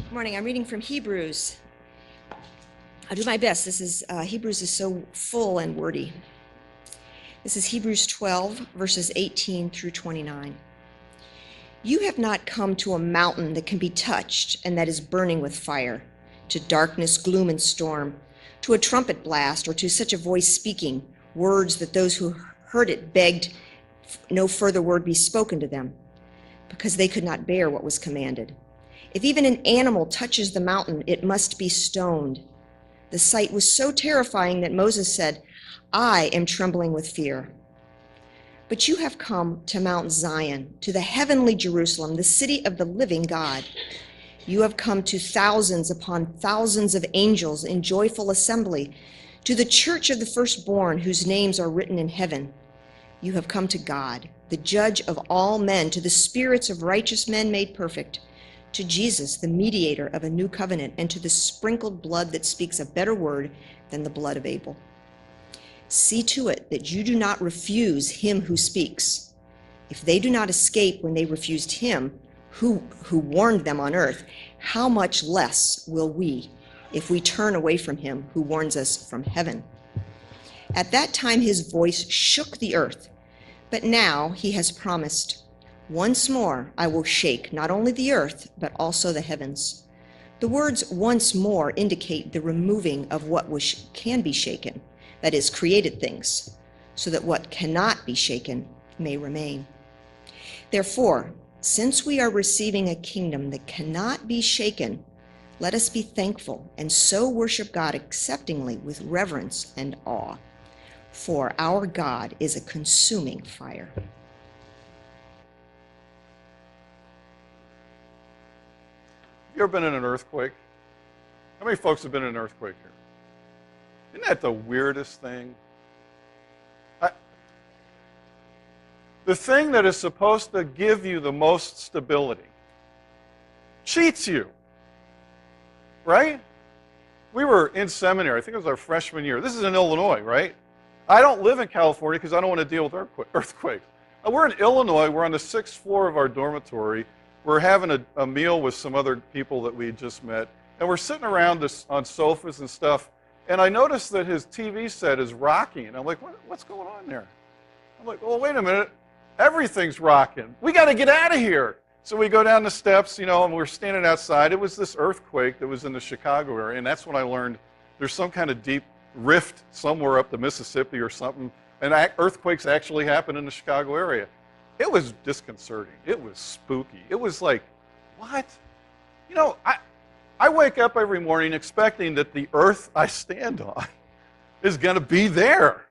Good morning. I'm reading from Hebrews. I'll do my best. Hebrews is so full and wordy. This is Hebrews 12, verses 18 through 29. You have not come to a mountain that can be touched and that is burning with fire, to darkness, gloom, and storm, to a trumpet blast, or to such a voice speaking words that those who heard it begged no further word be spoken to them, because they could not bear what was commanded. If even an animal touches the mountain, it must be stoned. The sight was so terrifying that Moses said, I am trembling with fear. But you have come to Mount Zion, to the heavenly Jerusalem, the city of the living God. You have come to thousands upon thousands of angels in joyful assembly, to the church of the firstborn whose names are written in heaven. You have come to God, the judge of all men, to the spirits of righteous men made perfect, to Jesus, the mediator of a new covenant, and to the sprinkled blood that speaks a better word than the blood of Abel. See to it that you do not refuse him who speaks. If they do not escape when they refused him who warned them on earth, how much less will we if we turn away from him who warns us from heaven? At that time his voice shook the earth, but now he has promised, once more I will shake not only the earth, but also the heavens. The words once more indicate the removing of what can be shaken, that is, created things, so that what cannot be shaken may remain. Therefore, since we are receiving a kingdom that cannot be shaken, let us be thankful and so worship God acceptingly with reverence and awe. For our God is a consuming fire. You ever been in an earthquake? How many folks have been in an earthquake here? Isn't that the weirdest thing? The thing that is supposed to give you the most stability cheats you, right? We were in seminary, I think it was our freshman year. This is in Illinois, right? I don't live in California because I don't want to deal with earthquakes. We're in Illinois, we're on the 6th floor of our dormitory. We're having a meal with some other people that we just met, and we're sitting around on sofas and stuff, and I noticed that his TV set is rocking. I'm like, what's going on there? I'm like, well, wait a minute. Everything's rocking. We got to get out of here. So we go down the steps, and we're standing outside. It was this earthquake that was in the Chicago area, and that's when I learned there's some kind of deep rift somewhere up the Mississippi or something, and earthquakes actually happen in the Chicago area. It was disconcerting. It was spooky. It was like, what? I wake up every morning expecting that the earth I stand on is going to be there.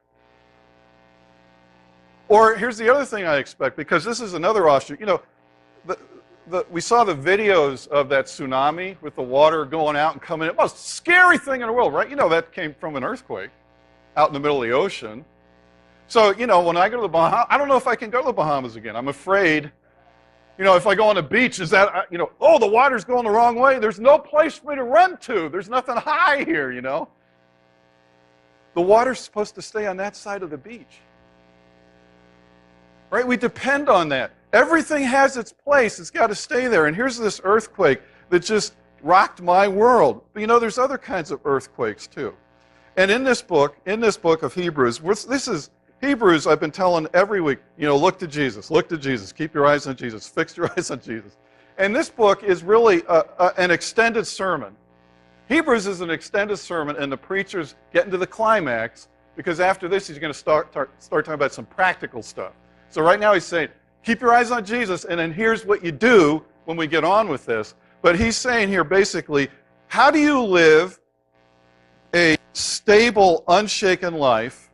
Or here's the other thing I expect, because this is another offshoot. We saw the videos of that tsunami with the water going out and coming in. It was the most scary thing in the world, right? That came from an earthquake out in the middle of the ocean. So, when I go to the Bahamas, I don't know if I can go to the Bahamas again. I'm afraid, if I go on the beach, is that, oh, the water's going the wrong way. There's no place for me to run to. There's nothing high here, The water's supposed to stay on that side of the beach. Right? We depend on that. Everything has its place. It's got to stay there. And here's this earthquake that just rocked my world. But there's other kinds of earthquakes too. And in this book of Hebrews, this is Hebrews, I've been telling every week, look to Jesus, keep your eyes on Jesus, fix your eyes on Jesus. And this book is really an extended sermon. Hebrews is an extended sermon, and the preacher's getting to the climax, because after this he's going to start talking about some practical stuff. So right now he's saying, keep your eyes on Jesus, and then here's what you do when we get on with this. But he's saying here basically, how do you live a stable, unshaken life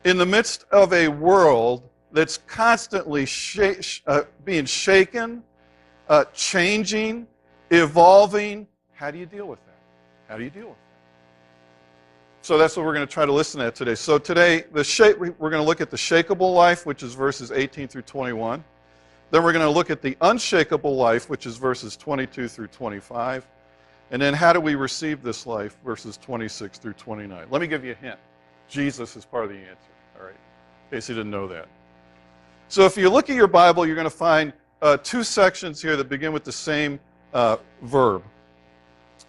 in the midst of a world that's constantly being shaken, changing, evolving? How do you deal with that? How do you deal with that? So that's what we're going to try to listen at today. So today, we're going to look at the shakeable life, which is verses 18 through 21. Then we're going to look at the unshakable life, which is verses 22 through 25. And then how do we receive this life, verses 26 through 29. Let me give you a hint. Jesus is part of the answer, all right, in case you didn't know that. So if you look at your Bible, you're going to find two sections here that begin with the same verb.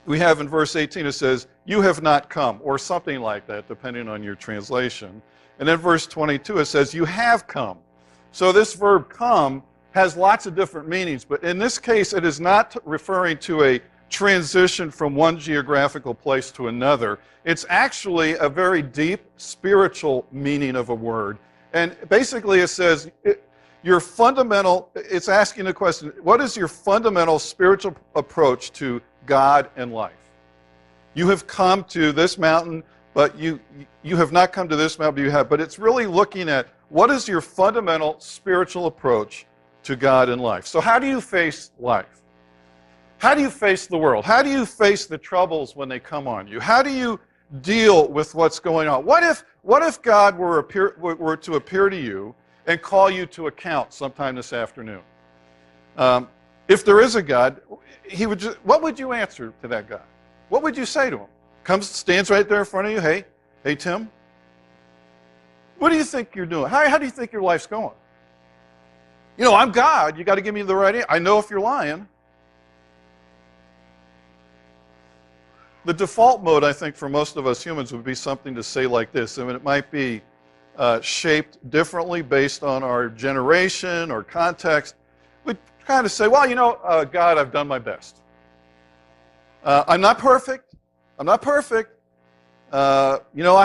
we have in verse 18, it says, you have not come, or something like that, depending on your translation. And then verse 22, it says, you have come. So this verb come has lots of different meanings, but in this case, it is not referring to a transition from one geographical place to another. It's actually a very deep spiritual meaning of a word. And basically it says, it's asking the question, what is your fundamental spiritual approach to God and life? You have come to this mountain, but you have not come to this mountain, but it's really looking at what is your fundamental spiritual approach to God and life. So how do you face life? How do you face the world? How do you face the troubles when they come on you? How do you deal with what's going on? What if God were to appear to you and call you to account sometime this afternoon? If there is a God, what would you answer to that God? What would you say to him? Stands right there in front of you. Hey, Tim, what do you think you're doing? How do you think your life's going? I'm God. You got to give me the right answer. I know if you're lying. The default mode, I think, for most of us humans would be something to say like this. I mean, it might be shaped differently based on our generation or context. We'd kind of say, well, God, I've done my best. I'm not perfect. I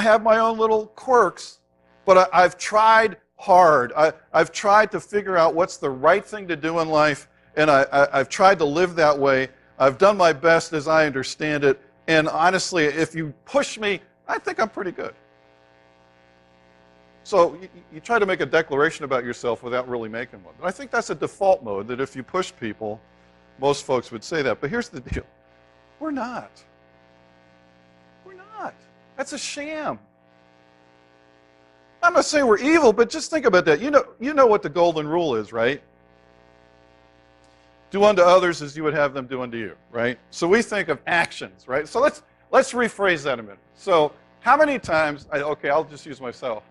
have my own little quirks, but I've tried hard. I've tried to figure out what's the right thing to do in life, and I've tried to live that way. I've done my best as I understand it. And honestly, if you push me, I think I'm pretty good. So you try to make a declaration about yourself without really making one. But I think that's a default mode, that if you push people, most folks would say that. But here's the deal. We're not. That's a sham. I'm not saying we're evil, but just think about that. You know what the golden rule is, right? Do unto others as you would have them do unto you, right? So we think of actions, right? So let's rephrase that a minute. So how many times, I'll just use myself.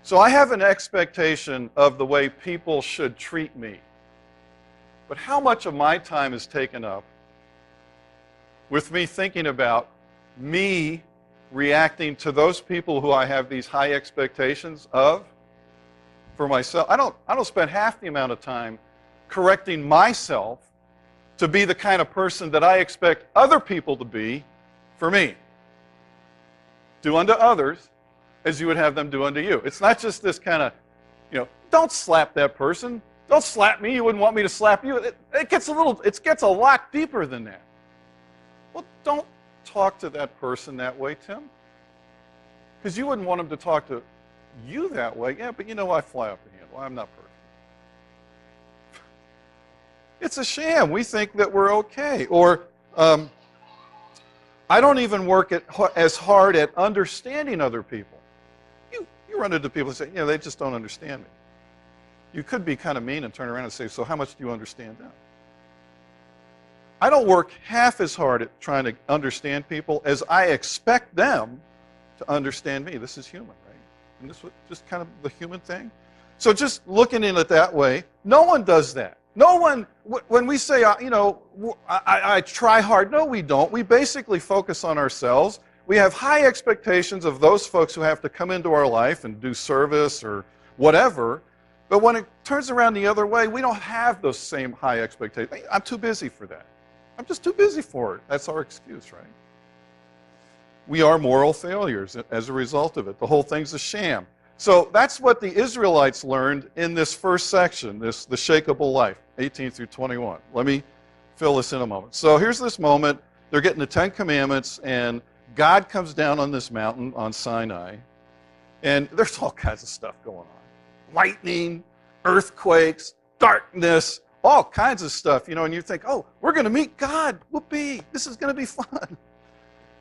So I have an expectation of the way people should treat me. But how much of my time is taken up with me thinking about me reacting to those people who I have these high expectations of for myself? I don't spend half the amount of time correcting myself to be the kind of person that I expect other people to be for me. Do unto others as you would have them do unto you. It's not just this kind of, don't slap that person. Don't slap me. You wouldn't want me to slap you. It gets a lot deeper than that. Well, don't talk to that person that way, Tim. Because you wouldn't want him to talk to you that way. Yeah, but I fly off the handle. I'm not perfect. It's a sham. We think that we're okay. Or I don't even work as hard at understanding other people. You run into people and say, they just don't understand me. You could be kind of mean and turn around and say, so how much do you understand them? I don't work half as hard at trying to understand people as I expect them to understand me. This is human, right? And this is just kind of the human thing. So just looking at it that way, no one does that. No one, when we say, I try hard, no, we don't. We basically focus on ourselves. We have high expectations of those folks who have to come into our life and do service or whatever. But when it turns around the other way, we don't have those same high expectations. I'm too busy for that. I'm just too busy for it. That's our excuse, right? We are moral failures as a result of it. The whole thing's a sham. So that's what the Israelites learned in this first section, the Shakable life, 18 through 21. Let me fill this in a moment. So here's this moment. They're getting the 10 Commandments, and God comes down on this mountain on Sinai, and there's all kinds of stuff going on. Lightning, earthquakes, darkness, all kinds of stuff, and you think, oh, we're going to meet God. Whoopee, this is going to be fun.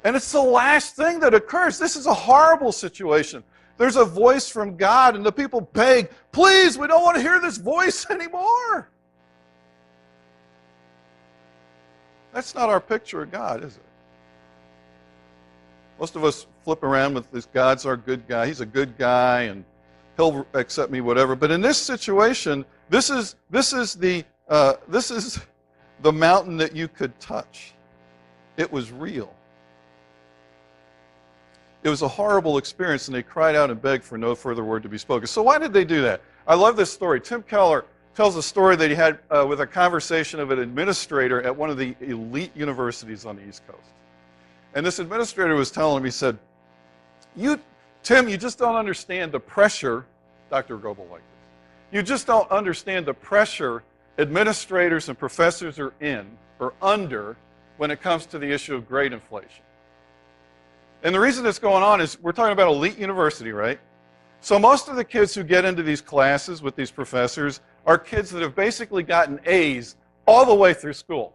And it's the last thing that occurs. This is a horrible situation. There's a voice from God, and the people beg, please, we don't want to hear this voice anymore. That's not our picture of God, is it? Most of us flip around with this, God's our good guy. He's a good guy, and he'll accept me, whatever. But in this situation, this is the mountain that you could touch. It was real. It was a horrible experience, and they cried out and begged for no further word to be spoken. So why did they do that? I love this story. Tim Keller tells a story that he had with a conversation of an administrator at one of the elite universities on the East Coast. And this administrator was telling him, he said, Tim, you just don't understand the pressure, Dr. Goebel liked this, you just don't understand the pressure administrators and professors are in or under when it comes to the issue of grade inflation. And the reason that's going on is we're talking about elite university, right? So most of the kids who get into these classes with these professors are kids that have basically gotten A's all the way through school.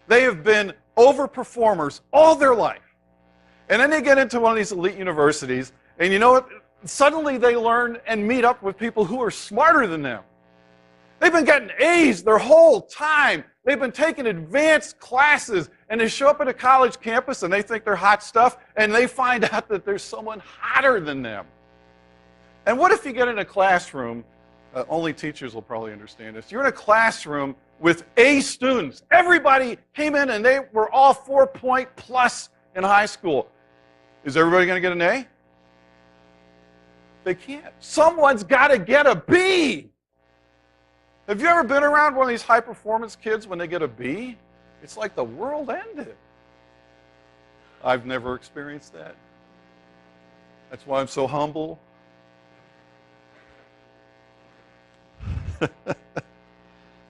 They have been overperformers all their life. And then they get into one of these elite universities, and you know what? Suddenly they learn and meet up with people who are smarter than them. They've been getting A's their whole time. They've been taking advanced classes, and they show up at a college campus and they think they're hot stuff, and they find out that there's someone hotter than them. And what if you get in a classroom, only teachers will probably understand this, you're in a classroom with A students. Everybody came in and they were all 4-point plus in high school. Is everybody going to get an A? They can't. Someone's got to get a B. Have you ever been around one of these high-performance kids when they get a B? It's like the world ended. I've never experienced that. That's why I'm so humble.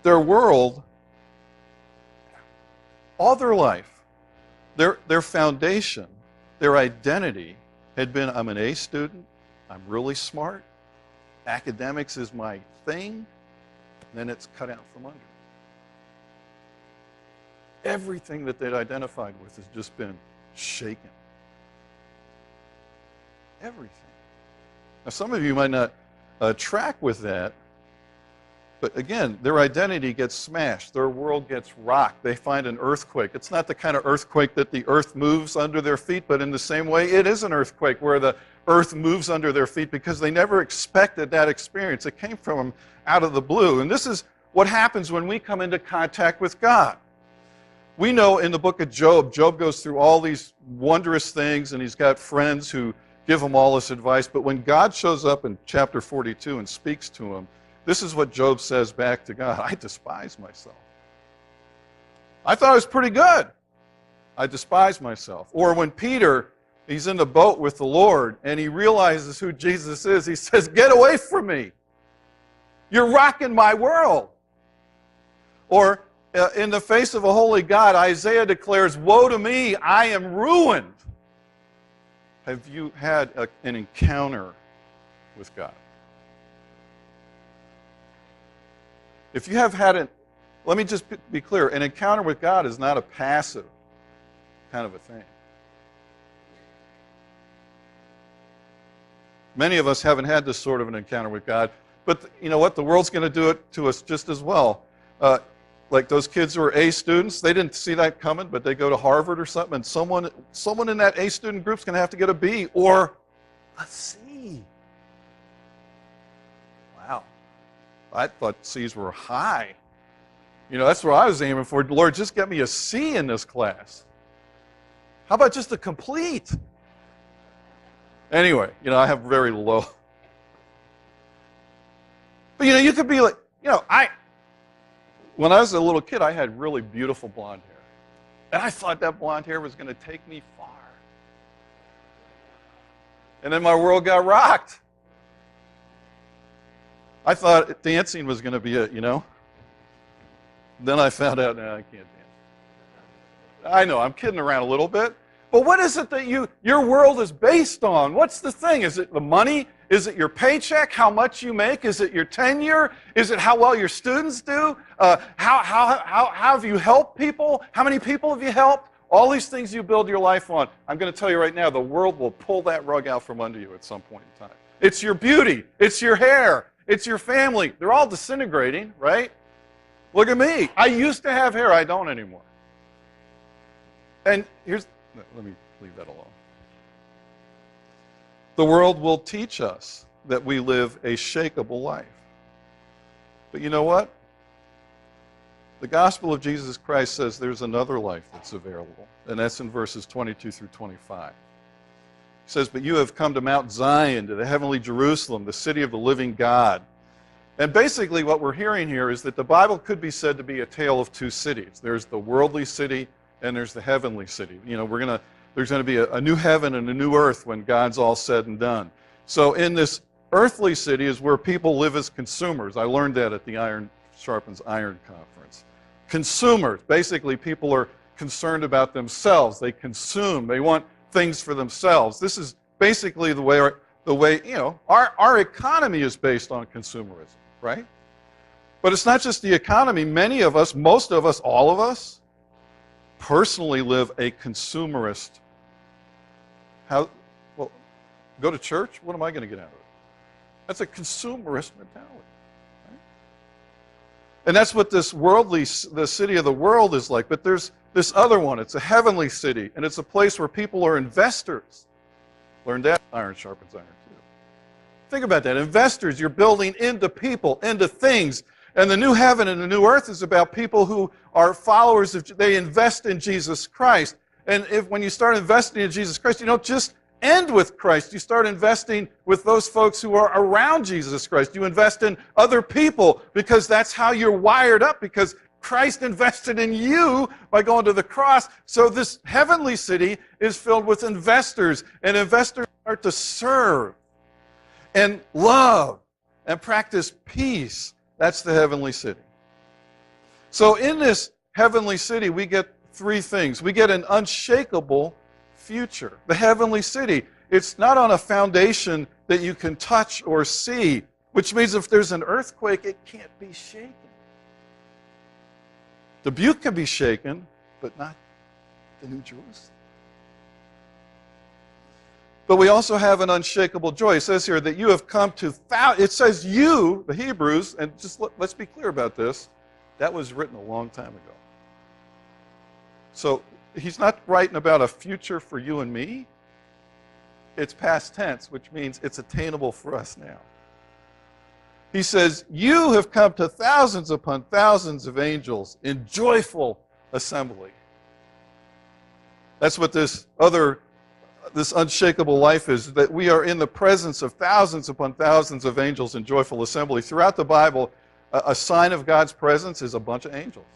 Their world, all their life, their foundation, their identity had been, I'm an A student, I'm really smart, academics is my thing, then it's cut out from under. Everything that they'd identified with has just been shaken. Everything. Now, some of you might not track with that, but again, their identity gets smashed. Their world gets rocked. They find an earthquake. It's not the kind of earthquake that the earth moves under their feet, but in the same way, it is an earthquake where the earth moves under their feet because they never expected that experience. It came from them out of the blue. And this is what happens when we come into contact with God. We know in the book of Job, Job goes through all these wondrous things, and he's got friends who give him all this advice. But when God shows up in chapter 42 and speaks to him, this is what Job says back to God. I despise myself. I thought I was pretty good. I despise myself. Or when Peter, he's in the boat with the Lord, and he realizes who Jesus is, he says, get away from me. You're rocking my world. Or in the face of a holy God, Isaiah declares, woe to me, I am ruined. Have you had an encounter with God? If you have had let me just be clear, an encounter with God is not a passive kind of a thing. Many of us haven't had this sort of an encounter with God, but you know what? The world's going to do it to us just as well. Like those kids who are A students, they didn't see that coming, but they go to Harvard or something, and someone in that A student group's going to have to get a B or a C. Wow. I thought C's were high. You know, that's what I was aiming for. Lord, just get me a C in this class. How about just a complete? Anyway, you know, I have very low. But, you know, you could be like, you know, when I was a little kid, I had really beautiful blonde hair. And I thought that blonde hair was going to take me far. And then my world got rocked. I thought dancing was going to be it, you know. Then I found out, no, I can't dance. I know, I'm kidding around a little bit. But what is it that your world is based on? What's the thing? Is it the money? Is it your paycheck? How much you make? Is it your tenure? Is it how well your students do? How have you helped people? How many people have you helped? All these things you build your life on. I'm going to tell you right now, the world will pull that rug out from under you at some point in time. It's your beauty. It's your hair. It's your family. They're all disintegrating, right? Look at me. I used to have hair. I don't anymore. And let me leave that alone. The world will teach us that we live a shakeable life. But you know what? The gospel of Jesus Christ says there's another life that's available, and that's in verses 22 through 25. It says, but you have come to Mount Zion, to the heavenly Jerusalem, the city of the living God. And basically what we're hearing here is that the Bible could be said to be a tale of two cities. There's the worldly city and there's the heavenly city. You know, there's going to be a new heaven and a new earth when God's all said and done. So in this earthly city is where people live as consumers. I learned that at the Iron Sharpens Iron conference. Consumers, basically people are concerned about themselves. They consume, they want things for themselves. This is basically the way you know, our economy is based on consumerism, right? But it's not just the economy. Many of us, most of us, all of us, personally live a consumerist. Well, go to church? What am I going to get out of it? That's a consumerist mentality. Right? And that's what the city of the world is like. But there's this other one. It's a heavenly city, and it's a place where people are investors. Learn that, iron sharpens iron too. Think about that. Investors, you're building into people, into things. And the new heaven and the new earth is about people who are followers of, they invest in Jesus Christ. And when you start investing in Jesus Christ, you don't just end with Christ. You start investing with those folks who are around Jesus Christ. You invest in other people because that's how you're wired up, because Christ invested in you by going to the cross. So this heavenly city is filled with investors, and investors start to serve and love and practice peace. That's the heavenly city. So in this heavenly city, we get three things. We get an unshakable future. The heavenly city, it's not on a foundation that you can touch or see, which means if there's an earthquake, it can't be shaken. The Butte can be shaken, but not the New Jerusalem. But we also have an unshakable joy. It says here that you have come to it says you, the Hebrews, and just let's be clear about this, that was written a long time ago. So he's not writing about a future for you and me. It's past tense, which means it's attainable for us now. He says, you have come to thousands upon thousands of angels in joyful assembly. That's what this unshakable life is, that we are in the presence of thousands upon thousands of angels in joyful assembly. Throughout the Bible, a sign of God's presence is a bunch of angels.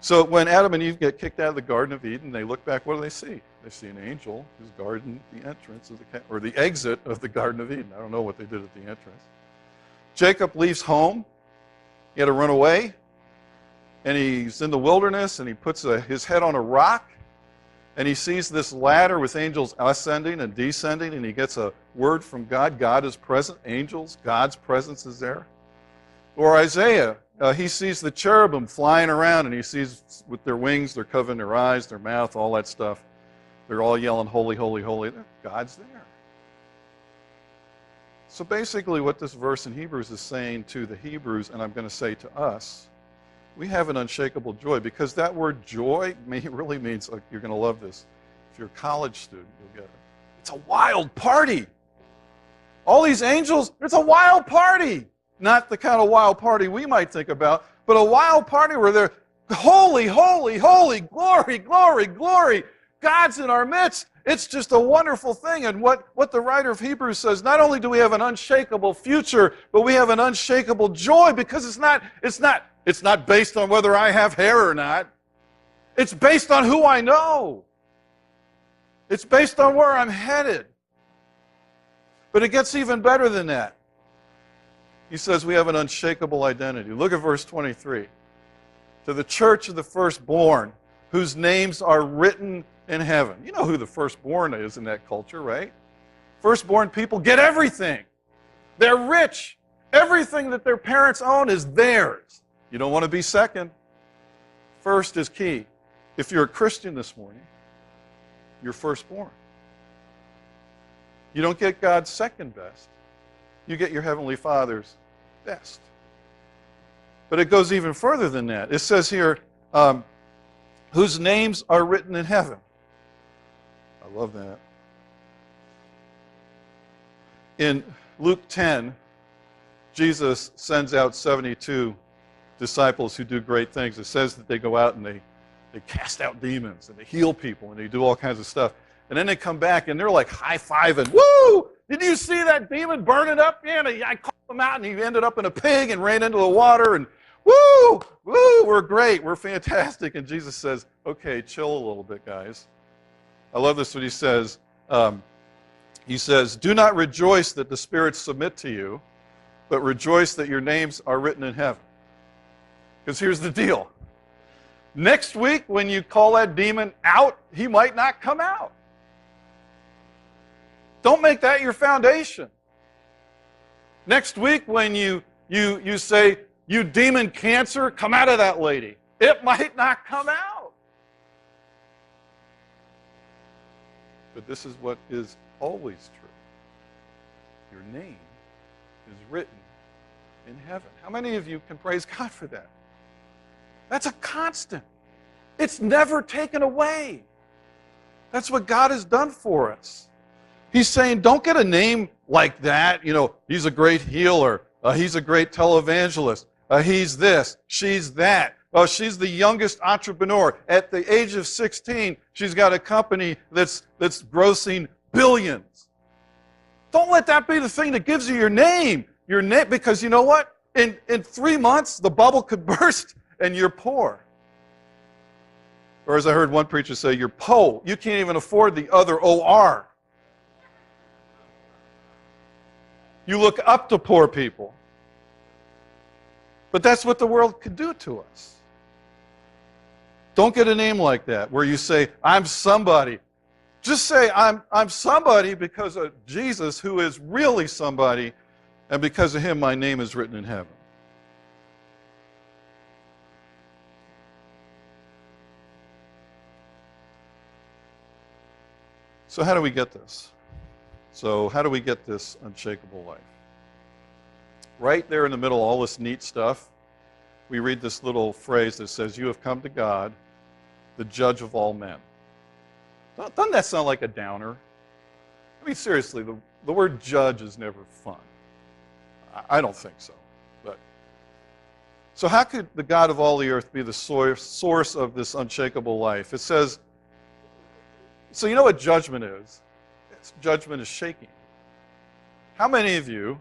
So when Adam and Eve get kicked out of the Garden of Eden, they look back, what do they see? They see an angel who's guarding the entrance of the exit of the Garden of Eden. I don't know what they did at the entrance. Jacob leaves home. He had to run away. And he's in the wilderness, and he puts his head on a rock. And he sees this ladder with angels ascending and descending, and he gets a word from God. God is present. Angels, God's presence is there. Or Isaiah, he sees the cherubim flying around, and he sees with their wings, they're covering their eyes, their mouth, all that stuff. They're all yelling, holy, holy, holy. God's there. So basically what this verse in Hebrews is saying to the Hebrews, and I'm going to say to us, we have an unshakable joy, because that word joy really means, you're going to love this. If you're a college student, you'll get it. It's a wild party. All these angels, it's a wild party. Not the kind of wild party we might think about, but a wild party where they're holy, holy, holy, glory, glory, glory. God's in our midst. It's just a wonderful thing. And what the writer of Hebrews says, not only do we have an unshakable future, but we have an unshakable joy, because it's not based on whether I have hair or not. It's based on who I know. It's based on where I'm headed. But it gets even better than that. He says we have an unshakable identity. Look at verse 23. To the church of the firstborn, whose names are written in heaven. You know who the firstborn is in that culture, right? Firstborn people get everything. They're rich. Everything that their parents own is theirs. You don't want to be second. First is key. If you're a Christian this morning, you're firstborn. You don't get God's second best. You get your Heavenly Father's best. But it goes even further than that. It says here, whose names are written in heaven. I love that. In Luke 10, Jesus sends out 72 disciples who do great things. It says that they go out and they cast out demons and they heal people and they do all kinds of stuff. And then they come back and they're like high-fiving. Woo! Did you see that demon burning up? Yeah, I called him out and he ended up in a pig and ran into the water. And woo! Woo! We're great. We're fantastic. And Jesus says, okay, chill a little bit, guys. I love this what he says. He says, do not rejoice that the spirits submit to you, but rejoice that your names are written in heaven. Because here's the deal. Next week, when you call that demon out, he might not come out. Don't make that your foundation. Next week, when you say, you demon cancer, come out of that lady, it might not come out. But this is what is always true. Your name is written in heaven. How many of you can praise God for that? That's a constant. It's never taken away. That's what God has done for us. He's saying, don't get a name like that. You know, he's a great healer. He's a great televangelist. He's this. She's that. She's the youngest entrepreneur. At the age of 16, she's got a company that's grossing billions. Don't let that be the thing that gives you your name. Your name, because you know what? In 3 months, the bubble could burst and you're poor. Or as I heard one preacher say, you're po. You can't even afford the other O-R. You look up to poor people. But that's what the world could do to us. Don't get a name like that where you say, I'm somebody. Just say, I'm somebody because of Jesus, who is really somebody, and because of him, my name is written in heaven. So how do we get this? So how do we get this unshakable life? Right there in the middle, all this neat stuff, we read this little phrase that says, you have come to God, the judge of all men. Doesn't that sound like a downer? I mean, seriously, the word judge is never fun. I don't think so. So how could the God of all the earth be the source of this unshakable life? It says, so you know what judgment is? Judgment is shaking. How many of you,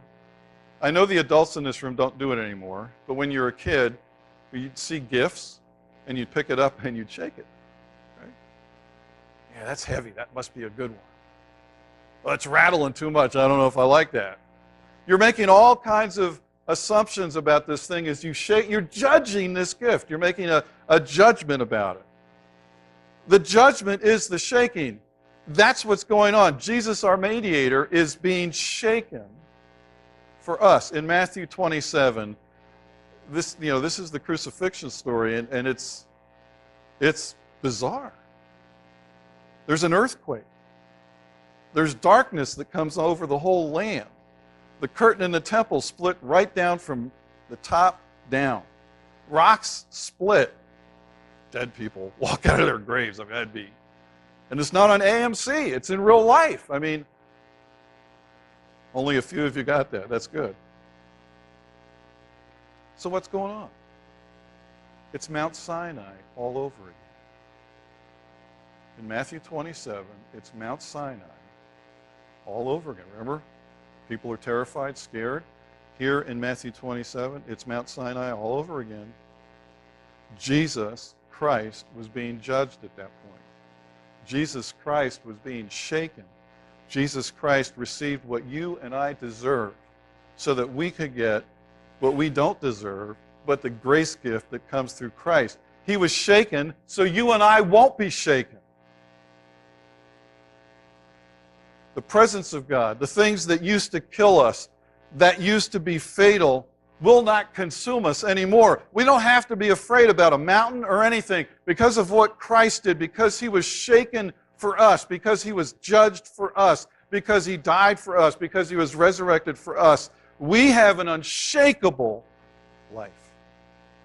I know the adults in this room don't do it anymore, but when you were a kid, you'd see gifts and you'd pick it up and you'd shake it. Right? Yeah, that's heavy. That must be a good one. Well, it's rattling too much. I don't know if I like that. You're making all kinds of assumptions about this thing as you shake. You're judging this gift. You're making a judgment about it. The judgment is the shaking. That's what's going on. Jesus, our mediator, is being shaken for us. In Matthew 27, this is the crucifixion story, and it's bizarre. There's an earthquake. There's darkness that comes over the whole land. The curtain in the temple split right down from the top down. Rocks split. Dead people walk out of their graves. I mean, that'd be... And it's not on AMC. It's in real life. I mean, only a few of you got that. That's good. So what's going on? It's Mount Sinai all over again. In Matthew 27, it's Mount Sinai all over again. Remember? People are terrified, scared. Here in Matthew 27, it's Mount Sinai all over again. Jesus Christ was being judged at that point. Jesus Christ was being shaken. Jesus Christ received what you and I deserve so that we could get what we don't deserve, but the grace gift that comes through Christ. He was shaken so you and I won't be shaken. The presence of God, the things that used to kill us, that used to be fatal, will not consume us anymore. We don't have to be afraid about a mountain or anything because of what Christ did, because he was shaken for us, because he was judged for us, because he died for us, because he was resurrected for us. We have an unshakable life.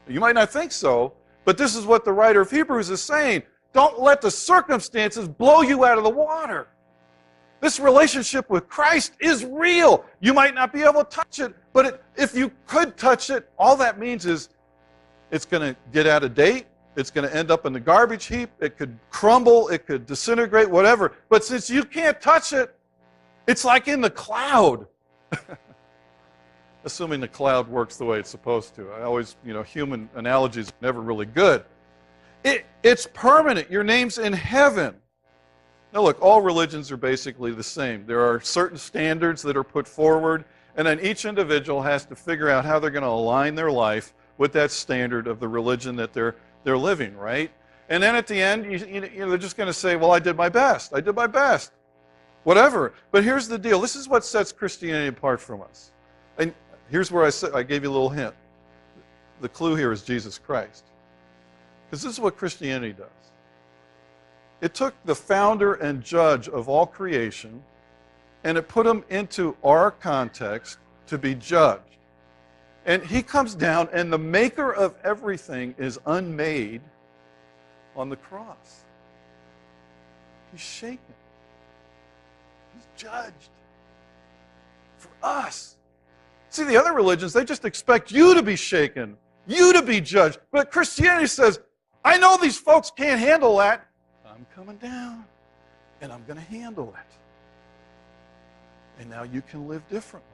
You might not think so, but this is what the writer of Hebrews is saying. Don't let the circumstances blow you out of the water. This relationship with Christ is real. You might not be able to touch it, but if you could touch it, all that means is It's going to get out of date. It's going to end up in the garbage heap. It could crumble. It could disintegrate, whatever. But since you can't touch it, it's like in the cloud. Assuming the cloud works the way it's supposed to. I always, human analogies are never really good. It's permanent. Your name's in heaven. Now look, all religions are basically the same. There are certain standards that are put forward, and then each individual has to figure out how they're going to align their life with that standard of the religion that they're living, right? And then at the end, they're just going to say, well, I did my best. I did my best. Whatever. But here's the deal. This is what sets Christianity apart from us. And here's where I gave you a little hint. The clue here is Jesus Christ. Because this is what Christianity does. It took the founder and judge of all creation, and it put him into our context to be judged. And he comes down, and the maker of everything is unmade on the cross. He's shaken. He's judged for us. See, the other religions, they just expect you to be shaken, you to be judged. But Christianity says, I know these folks can't handle that. I'm coming down, and I'm going to handle it. And now you can live differently.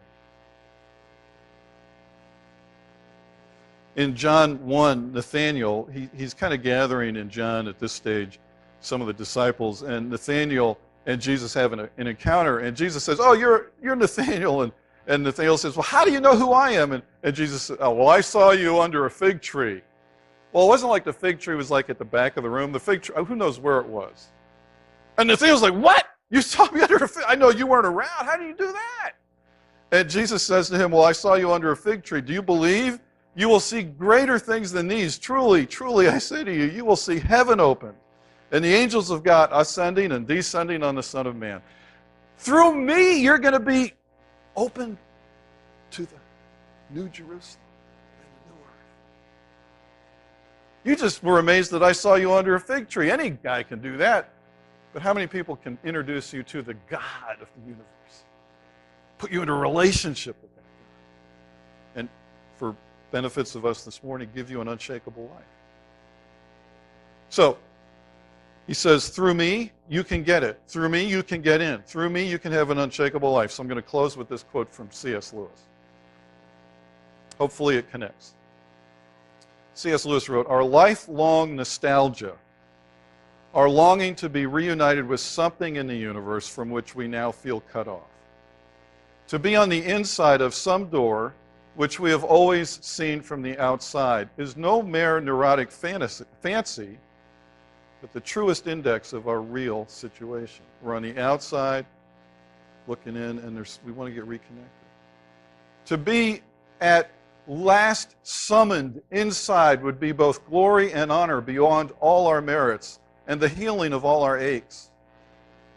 In John 1, Nathanael, he's kind of gathering in John at this stage some of the disciples, and Nathanael and Jesus have an encounter, and Jesus says, oh, you're Nathanael, and Nathanael says, well, how do you know who I am? And Jesus said, oh, well, I saw you under a fig tree. Well, it wasn't like the fig tree was like at the back of the room. The fig tree, who knows where it was? And Nathanael's like, what? You saw me under a fig? I know you weren't around. How do you do that? And Jesus says to him, well, I saw you under a fig tree. Do you believe? You will see greater things than these. Truly, truly, I say to you, you will see heaven open and the angels of God ascending and descending on the Son of Man. Through me, you're going to be open to the New Jerusalem and the New Earth. You just were amazed that I saw you under a fig tree. Any guy can do that. But how many people can introduce you to the God of the universe? Put you in a relationship with that God. And for benefits of us this morning, give you an unshakable life. So, he says, through me, you can get it. Through me, you can get in. Through me, you can have an unshakable life. So I'm going to close with this quote from C.S. Lewis. Hopefully it connects. C.S. Lewis wrote, our lifelong nostalgia, our longing to be reunited with something in the universe from which we now feel cut off, to be on the inside of some door which we have always seen from the outside, is no mere neurotic fancy, but the truest index of our real situation. We're on the outside, looking in, and we want to get reconnected. To be at last summoned inside would be both glory and honor beyond all our merits, and the healing of all our aches.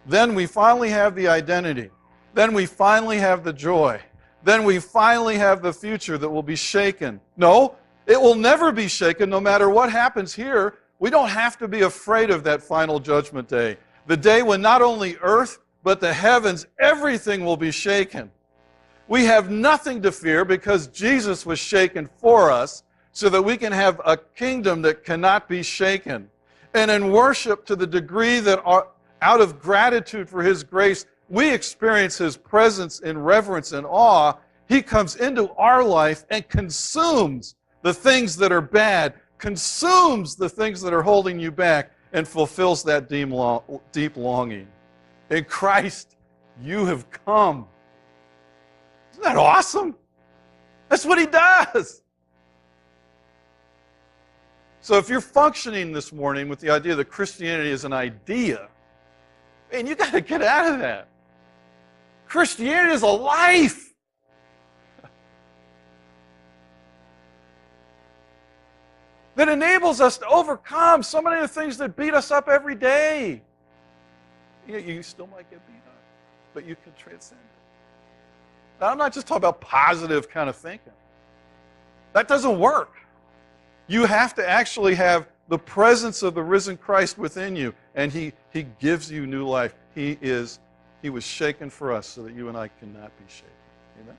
Then we finally have the identity. Then we finally have the joy. Then we finally have the future that will be shaken. No, it will never be shaken no matter what happens here. We don't have to be afraid of that final judgment day. The day when not only earth, but the heavens, everything will be shaken. We have nothing to fear because Jesus was shaken for us so that we can have a kingdom that cannot be shaken. And in worship, to the degree that out of gratitude for His grace, we experience His presence in reverence and awe, He comes into our life and consumes the things that are bad, consumes the things that are holding you back, and fulfills that deep longing. In Christ, you have come. Isn't that awesome? That's what He does. So if you're functioning this morning with the idea that Christianity is an idea, man, you got to get out of that. Christianity is a life. That enables us to overcome so many of the things that beat us up every day. You still might get beat up, but you can transcend it. Now, I'm not just talking about positive kind of thinking. That doesn't work. You have to actually have the presence of the risen Christ within you, and He gives you new life. He was shaken for us so that you and I cannot be shaken. Amen?